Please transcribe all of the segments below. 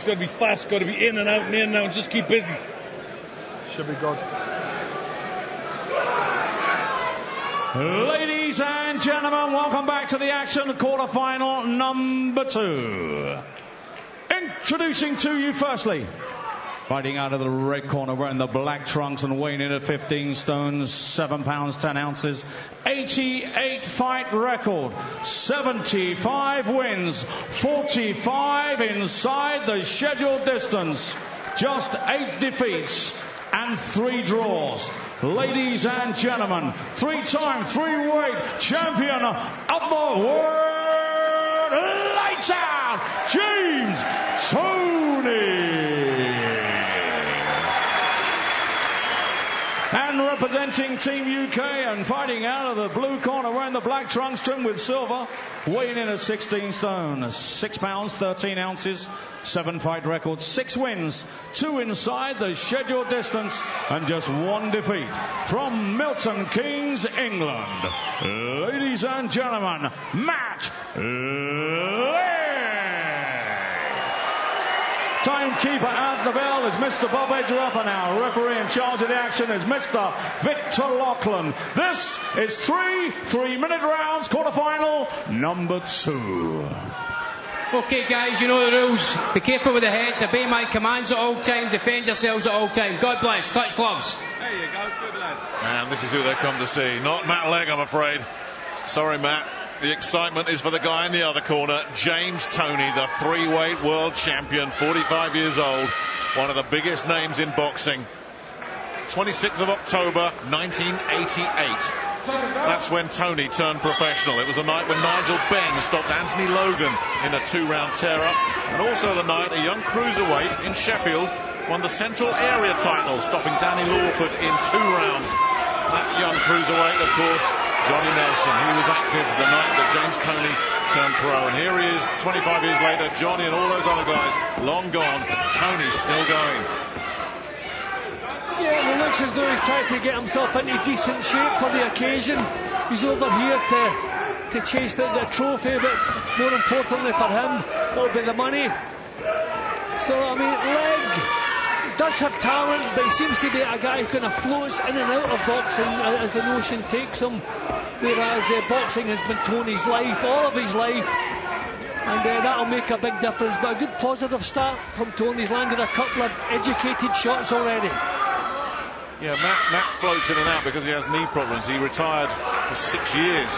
got to be fast, got to be in and out and in and out, and just keep busy. Should be good. Ladies and gentlemen, welcome back to the action, quarter-final number 2. Introducing to you firstly, fighting out of the red corner, wearing the black trunks and weighing in at 15 stones, 7 pounds, 10 ounces, 88 fight record, 75 wins, 45 inside the scheduled distance, just 8 defeats and 3 draws. Ladies and gentlemen, 3-time, 3-weight champion of the world, lights out, James Toney. And representing Team UK and fighting out of the blue corner, wearing the black trunks trimmed with silver, weighing in at 16 stone, 6 pounds, 13 ounces, 7 fight records, 6 wins, 2 inside the scheduled distance, and just 1 defeat. From Milton Keynes, England, ladies and gentlemen, Matt Legg. Timekeeper at the bell is Mr. Bob Edgerup, and our referee in charge of the action is Mr. Victor Lachlan. This is 3 3-minute rounds, quarter-final number 2. Okay, guys, you know the rules. Be careful with the heads. Obey my commands at all time. Defend yourselves at all time. God bless. Touch gloves. There you go. Good lad. And this is who they've come to see. Not Matt Legg, I'm afraid. Sorry, Matt. The excitement is for the guy in the other corner, James Toney, the 3-weight world champion, 45 years old, one of the biggest names in boxing. 26th of October, 1988. That's when Toney turned professional. It was a night when Nigel Benn stopped Anthony Logan in a 2-round tear-up, and also the night a young cruiserweight in Sheffield won the Central Area title, stopping Danny Lawford in 2 rounds. That young cruiserweight, of course, Johnny Nelson. He was active the night that James Toney turned pro. And here he is, 25 years later, Johnny and all those other guys long gone. Toney still going. Yeah, well, looks as though he's trying to get himself into decent shape for the occasion. He's over here to chase the trophy, but more importantly for him, it'll be the money. So, I mean, Legg does have talent, but he seems to be a guy who kind of floats in and out of boxing as the notion takes him, whereas boxing has been Tony's life, all of his life, and that'll make a big difference. But a good positive start from Tony. He's landed a couple of educated shots already. Yeah, Matt floats in and out because he has knee problems. He retired for 6 years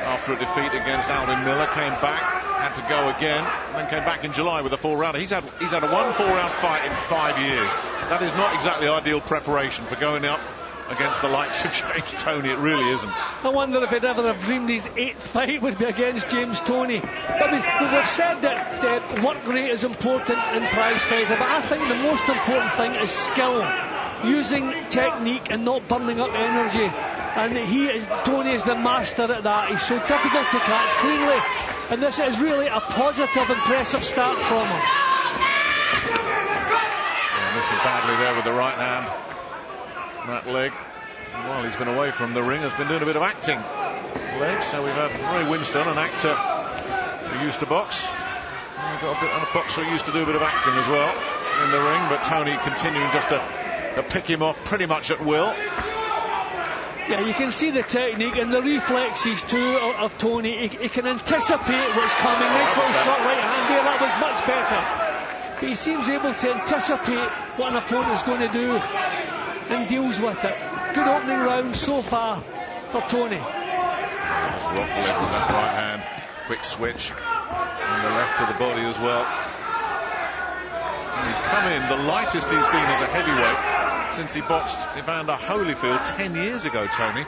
after a defeat against Alvin Miller, came back, had to go again, and then came back in July with a 4-rounder. He's had a 1 4-round fight in 5 years. That is not exactly ideal preparation for going up against the likes of James Toney. It really isn't. I wonder if he'd ever have dreamed his 8th fight would be against James Toney. I mean, we've said that work rate is important in prize fighting, but I think the most important thing is skill, using technique and not burning up energy. And Toney is the master at that. He's so difficult to catch cleanly, and this is really a positive, impressive start from him. Yeah, missing badly there with the right hand. Matt Legg, while he's been away from the ring, has been doing a bit of acting. Legg, so we've had Roy Winston, an actor who used to box. And we've got a boxer who used to do a bit of acting as well in the ring, but Toney continuing just to pick him off pretty much at will. Yeah, you can see the technique and the reflexes too of Toney. He can anticipate what's coming. Nice little shot right hand there, that was much better. But he seems able to anticipate what an opponent's going to do and deals with it. Good opening round so far for Toney. Rock leg with that right hand. Quick switch. And the left to the body as well. And he's come in the lightest he's been as a heavyweight since he boxed Evander Holyfield 10 years ago, Toney.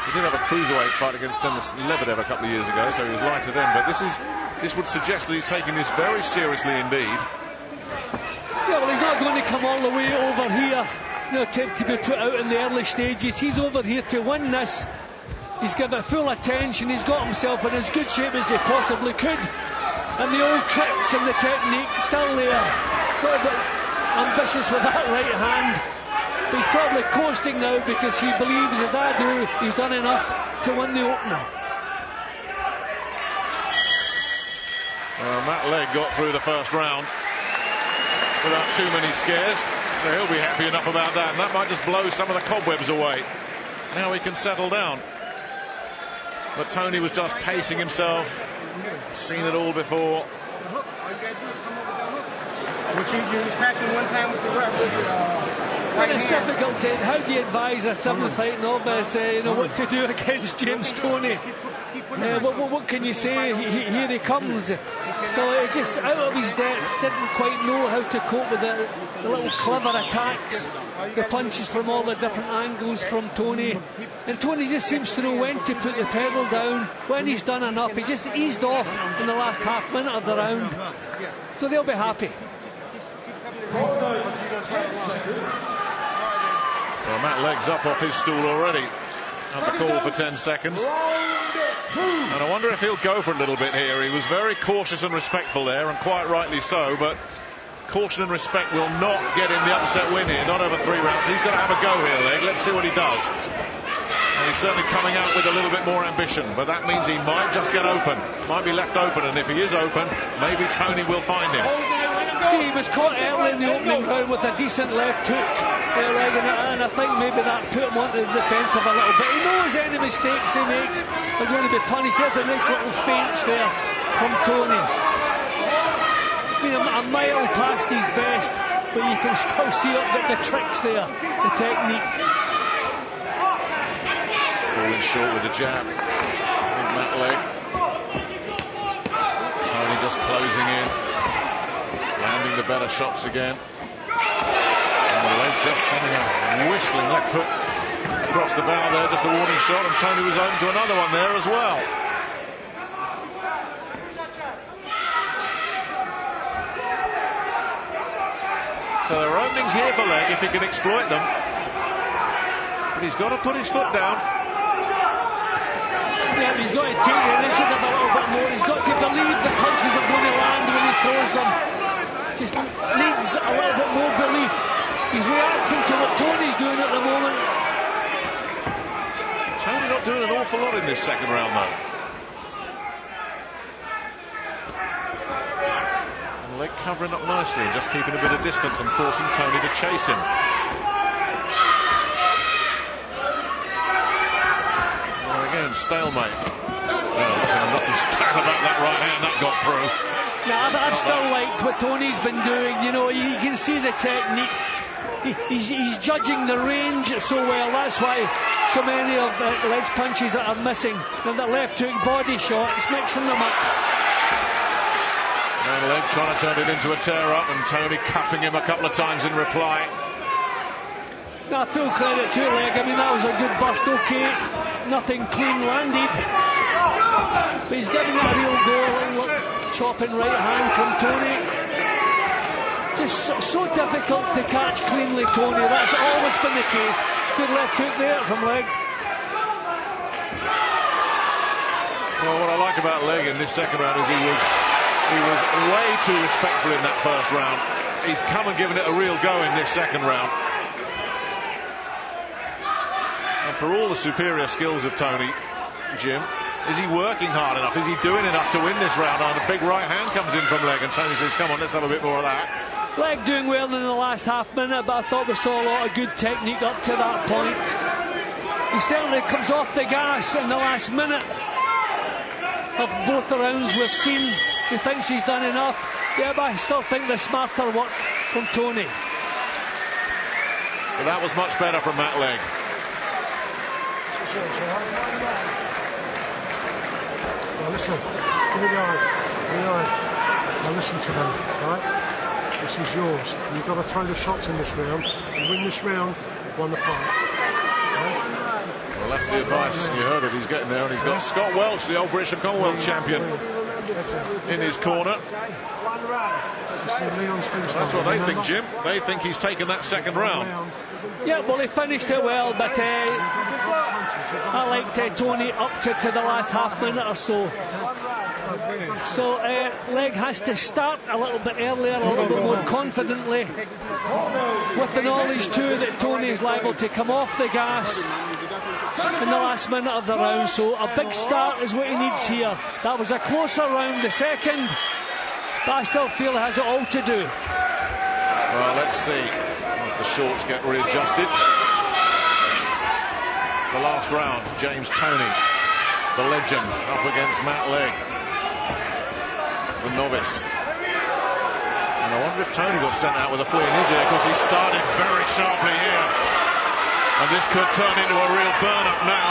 He did have a cruiserweight fight against Denis Lebedev a couple of years ago, so he was lighter then. But this would suggest that he's taking this very seriously indeed. Yeah, well, he's not going to come all the way over here, to be put out in the early stages. He's over here to win this. He's given it full attention. He's got himself in as good shape as he possibly could. And the old tricks and the technique still there. Got a bit ambitious with that right hand. He's probably coasting now because he believes, as I do, he's done enough to win the opener. Well, Matt Legg got through the first round. without too many scares. So he'll be happy enough about that, and that might just blow some of the cobwebs away. Now he can settle down. But Tony was just pacing himself. Seen it all before. And it's difficult to, how do you advise a 7-fight novice what to do against James Toney? What can you say? Here he comes. So it's just out of his depth, didn't quite know how to cope with the little clever attacks, the punches from all the different angles from Toney. And Toney just seems to know when to put the pedal down, when he's done enough. He just eased off in the last half minute of the round. So they'll be happy. Well, Matt Legg's up off his stool already. After call for 10 seconds. And I wonder if he'll go for a little bit here. He was very cautious and respectful there, and quite rightly so, but caution and respect will not get him the upset win here, not over 3 rounds. He's got to have a go here, Legg. Let's see what he does. And he's certainly coming out with a little bit more ambition, but that means he might just get open, might be left open, and if he is open, maybe Toney will find him. See, he was caught early in the opening round with a decent left hook, and I think maybe that put him onto the defensive a little bit. He knows any mistakes he makes are going to be punished. There's the next little feints there from Toney. I mean, a mile past his best, but you can still see up the tricks there, the technique. Falling short with the jab. I think Matt Legg. Toney just closing in, landing the better shots again. And Legg just sending a whistling left hook across the bow there, just a warning shot, and Toney was open to another one there as well. So there are openings here for Legg if he can exploit them. But he's got to put his foot down. Yeah, he's got to take the initiative a little bit more. He's got to believe the punches are going to land when he throws them. Just needs a little bit more belief. He's reacting to what Toney's doing at the moment. Toney not doing an awful lot in this second round though. And Legg covering up nicely and just keeping a bit of distance and forcing Toney to chase him. Again, stalemate. Nothing stale about that right hand, that got through. Nah, but I've still liked what Toney's been doing. You know, you can see the technique. He's judging the range so well. That's why so many of Legg's punches that are missing, and the left hook body shot, it's mixing them up. And Legg trying to turn it into a tear up, and Toney cuffing him a couple of times in reply. Now, full credit to Legg. I mean, that was a good bust. Okay, nothing clean landed, but he's giving it a real go. Look, chopping right hand from Toney. Just so difficult to catch cleanly, Toney. That's always been the case. Good left hook there from Legg. Well, what I like about Legg in this second round is he was way too respectful in that first round. He's come and given it a real go in this second round. And for all the superior skills of Toney, Jim, is he working hard enough? Is he doing enough to win this round? And a big right hand comes in from Legg, and Toney says, come on, let's have a bit more of that. Legg doing well in the last half minute, but I thought we saw a lot of good technique up to that point. He certainly comes off the gas in the last minute of both the rounds we've seen. He thinks he's done enough. Yeah, but I still think the smarter work from Toney. But that was much better from Matt Legg. Now listen, give me the eye. Now listen to them, right? This is yours. You've got to throw the shots in this round. You win this round, you've won the fight. Right? Well, that's the advice. You heard it. He's getting there, and he's got Scott Welch, the old British and Commonwealth champion, in his corner. That's what they think, Jim. They think he's taken that second round. Yeah, well, he finished it well, but I liked Toney up to the last half minute or so. So Legg has to start a little bit earlier, a little bit more confidently, with the knowledge too that Toney is liable to come off the gas in the last minute of the round. So a big start is what he needs here. That was a closer round, the second, but I still feel he has it all to do. Well, let's see as the shorts get readjusted. The last round, James Toney, the legend, up against Matt Legg, the novice. And I wonder if Toney got sent out with a flea in his ear, because he started very sharply here. And this could turn into a real burn-up now.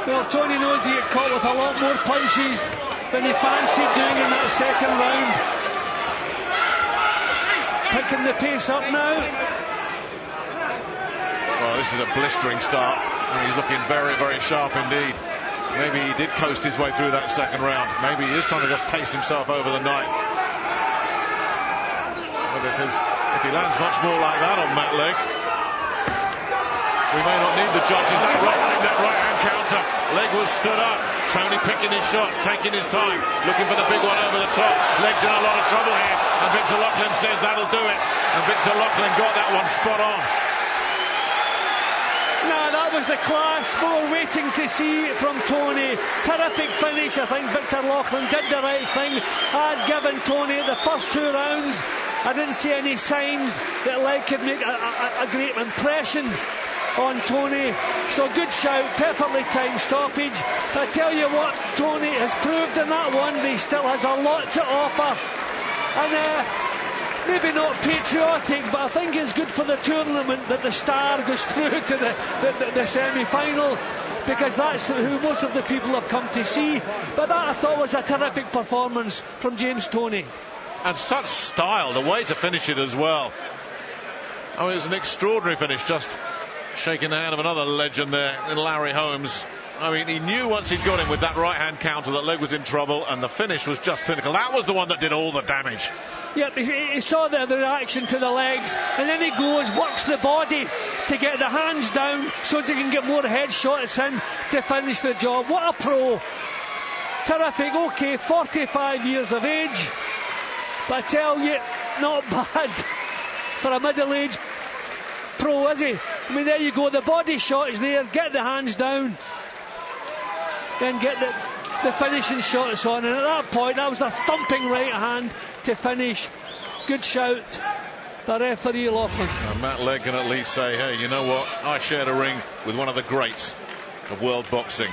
Well, Tony knows he got caught with a lot more punches than he fancied doing in that second round. Picking the pace up now. Well, this is a blistering start, and he's looking very, very sharp indeed. Maybe he did coast his way through that second round. Maybe he is trying to just pace himself over the night. But if he lands much more like that on Matt Legg, we may not need the judges. That right hand counter. Legg was stood up. Toney picking his shots, taking his time, looking for the big one over the top. Legg's in a lot of trouble here, and Victor Loughlin says that'll do it. And Victor Loughlin got that one spot on. No, that was the class we were waiting to see from Tony. Terrific finish. I think Victor Loughlin did the right thing. Had given Tony the first 2 rounds. I didn't see any signs that Legg could make a great impression on Tony. So good shout, perfectly timed stoppage. I tell you what, Tony has proved in that one that he still has a lot to offer. And maybe not patriotic, but I think it's good for the tournament that the star goes through to the semi-final, because that's who most of the people have come to see. But that I thought was a terrific performance from James Toney. And such style, the way to finish it as well. I mean, it was an extraordinary finish, just shaking the hand of another legend there in Larry Holmes. I mean, he knew once he'd got him with that right-hand counter that Legg was in trouble, and the finish was just clinical. That was the one that did all the damage. Yep, he saw the reaction to the legs, and then he goes, works the body to get the hands down so that he can get more headshots in to finish the job. What a pro. Terrific. Okay, 45 years of age, but I tell you, not bad for a middle-aged pro, is he? I mean, there you go, the body shot is there, get the hands down, then get the finishing shots on, and at that point that was a thumping right hand to finish. Good shout, the referee Loughlin. Matt Legg can at least say, hey, you know what, I shared a ring with one of the greats of world boxing.